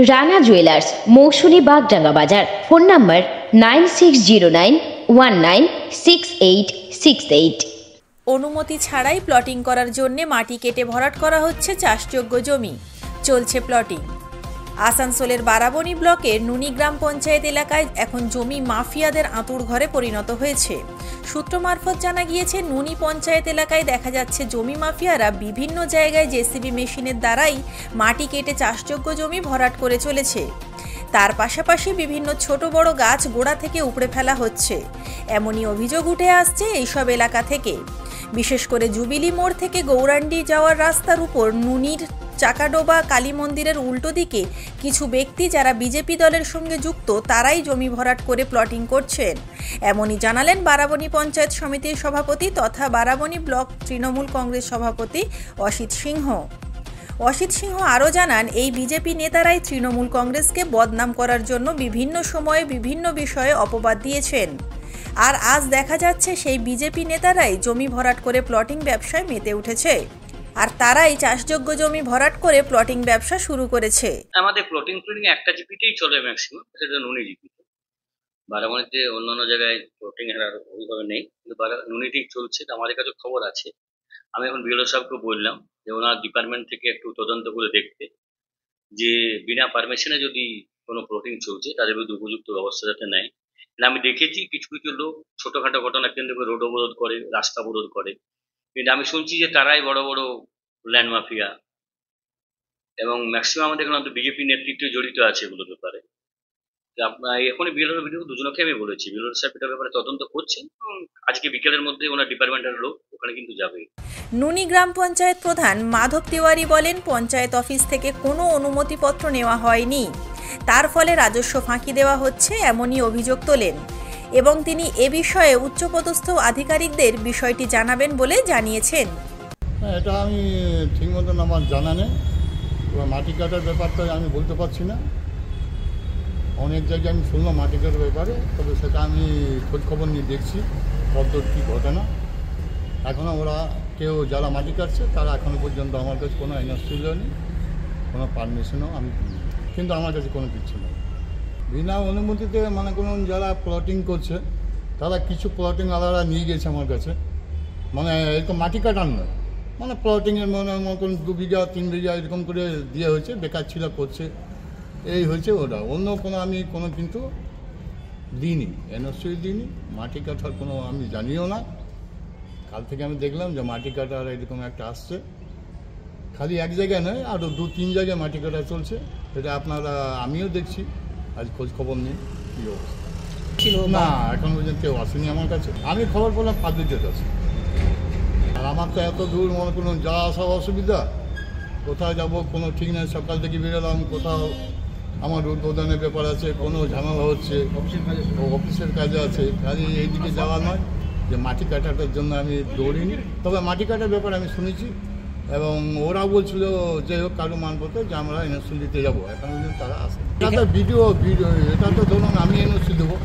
Rana jewellers, Mousuni Bagdanga বাজার। Phone number 9609196868। অনুমতি ছাড়াই প্লটিং করার জন্য মাটি কেটে ভরাট করা হচ্ছে চাষযোগ্য জমি। চলছে প্লটিং। আসানসোলের বারাবণী ব্লকের নুনি গ্রাম পঞ্চায়েত এলাকায় এখন জমি মাফিয়াদের আঁতুড় ঘরে পরিণত হয়েছে। সূত্র মারফত জানা গিয়েছে, নুনি পঞ্চায়েত এলাকায় দেখা যাচ্ছে জমি মাফিয়ারা বিভিন্ন জায়গায় জেসিবি মেশিনের দ্বারাই মাটি কেটে চাষযোগ্য জমি ভরাট করে চলেছে। তার পাশাপাশি বিভিন্ন ছোট বড় গাছ গোড়া থেকে উপড়ে ফেলা হচ্ছে, এমনই অভিযোগ উঠে আসছে এইসব এলাকা থেকে। বিশেষ করে জুবিলি মোড় থেকে গৌরাণ্ডি যাওয়ার রাস্তার উপর নুনির চাকাডোবা কালী মন্দিরের উল্টো দিকে কিছু ব্যক্তি যারা বিজেপি দলের সঙ্গে যুক্ত তারাই জমি ভরাট করে প্লটিং করছেন, এমনই জানালেন বারাবণী পঞ্চায়েত সমিতির সভাপতি তথা বারাবণী ব্লক তৃণমূল কংগ্রেস সভাপতি অসিত সিংহ। অসিত সিংহ আরও জানান, এই বিজেপি নেতারাই তৃণমূল কংগ্রেসকে বদনাম করার জন্য বিভিন্ন সময়ে বিভিন্ন বিষয়ে অপবাদ দিয়েছেন। আর আজ দেখা যাচ্ছে সেই বিজেপি নেতারাই জমি ভরাট করে প্লটিং ব্যবসায় মেতে উঠেছে, আর তারাই চাষযোগ্য জমি ভরাট করে প্লটিং ব্যবসা শুরু করেছে। আমাদের প্লটিং একটা জিপিতেই চলে ম্যাক্সিমাম, সেটা নুনি জিপিতে। বারাবণীতে অন্যান্য জায়গায় প্লটিং এর আর ওইভাবে নেই, কিন্তু নুনিতেই চলছে। আমাদের কাছে খবর আছে, আমি এখন বিএলও সাহেবকে বললাম যে ওনার ডিপার্টমেন্ট থেকে একটু তদন্ত করে দেখতে, যে বিনা পারমিশনে যদি কোনো প্লটিং চলছে তাদের বিরুদ্ধে উপযুক্ত ব্যবস্থা যাতে নেয়। আমি দেখেছি কিছু কিছু লোক ছোটখাটো ঘটনা কেন্দ্র করে রোড অবরোধ করে, রাস্তা অবরোধ করে, কিন্তু আমি শুনছি যে তারাই বড় বড় ল্যান্ড মাফিয়া, এবং ম্যাক্সিমাম আমাদের এখানে বিজেপি নেতৃত্ব জড়িত আছে এগুলোর ব্যাপারে। আপনার এখনই বিএলও দুজনকে আমি বলেছি, বিএলও সাহেব এটার ব্যাপারে তদন্ত করছেন এবং আজকে বিকেলের মধ্যে ওনার ডিপার্টমেন্টের লোক ওখানে কিন্তু যাবে। নুনি গ্রাম পঞ্চায়েত প্রধান মাধব তিওয়ারি বলেন, পঞ্চায়েত অফিস থেকে কোনো অনুমতিপত্র নেওয়া হয়নি, তার ফলে রাজস্ব ফাঁকি দেওয়া হচ্ছে, এমনই অভিযোগ তোলেন এবং তিনি এ বিষয়ে উচ্চপদস্থ আধিকারিকদের বিষয়টি জানাবেন বলে জানিয়েছেন। এটা আমি ঠিক মতন আমার জানা নেই, মাটি কাটার ব্যাপারটা আমি বলতে পারছি না। অনেক জায়গায় আমি শুনলাম মাটি কাটার ব্যাপারে, তবে সেটা আমি খোঁজখবর নিয়ে দেখছি কত কী ঘটনা। এখনও ওরা কেউ যারা মাটি কাটছে তারা এখনও পর্যন্ত আমার কাছে কোনো এনওসি নেই, কোনো পারমিশনও আমি, কিন্তু আমার কাছে কোনো কিছু নেই। বিনা অনুমতিতে মানে কোনো যারা প্লটিং করছে তারা কিছু প্লটিং আলাদা নিয়ে গেছে আমার কাছে, মানে এরকম মাটি কাটার নয়, মানে প্লটিংয়ের মতন 2 বিঘা 3 বিঘা এরকম করে দিয়ে হয়েছে, বেকার ছিল করছে, এই হয়েছে ওটা। অন্য কোনো আমি কোনো কিন্তু দিইনি, এনওসি দিইনি, মাটি কাটার কোনো আমি জানিও না। কাল থেকে আমি দেখলাম যে মাটি কাটার এরকম একটা আসছে, খালি এক জায়গায় নয়, আরও 2-3 জায়গায় মাটি কাটা চলছে, সেটা আপনারা আমিও দেখছি, আজ খোঁজ খবর নেই কী অবস্থা ছিল না, এখন পর্যন্ত কেউ আসেনি আমার কাছে। আমি খবর পেলাম পাবলিকের কাছে, আর আমার তো এত দূর মনে কোনো যাওয়া আসা অসুবিধা, কোথাও যাবো কোনো ঠিক নেই। সকাল থেকে বেরোলাম, কোথাও আমার উদ্বোধনের ব্যাপার আছে, কোনো ঝামেলা হচ্ছে, অফিসের কাজে আছে, খালি এইদিকে যাওয়া নয় যে মাটি কাটাটার জন্য আমি দৌড়িনি। তবে মাটি কাটার ব্যাপারে আমি শুনেছি এবং ওরা বলছিল যে হোক কারো মানপত্র যে আমরা এনওসি দিতে যাবো, এখন পর্যন্ত তারা আসে। এটা তো ভিডিও এটা তো ধরুন আমি এনওসি দেবো,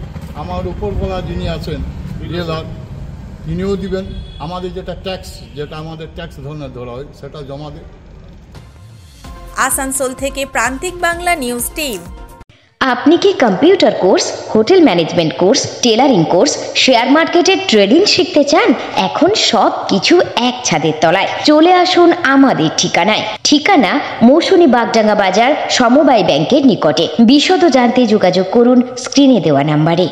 আমার উপরবেলা যিনি আছেন বিএলআর তিনিও দিবেন, আমাদের যেটা ট্যাক্স, যেটা আমাদের ট্যাক্স ধরনের ধরা হয় সেটা জমা দেয়। আসানসোল থেকে প্রান্তিক বাংলা নিউজ টিম। আপনি কি computer course, hotel management course, tailoring course, share মার্কেটের ট্রেডিং শিখতে চান? এখন সব কিছু এক ছাদের তলায়। চলে আসুন আমাদের ঠিকানায়। ঠিকানা মৌসুনী বাগডাঙ্গা বাজার, সমবায় ব্যাংকের নিকটে। বিশদ জানতে যোগাযোগ করুন স্ক্রিনে দেওয়া নাম্বারে।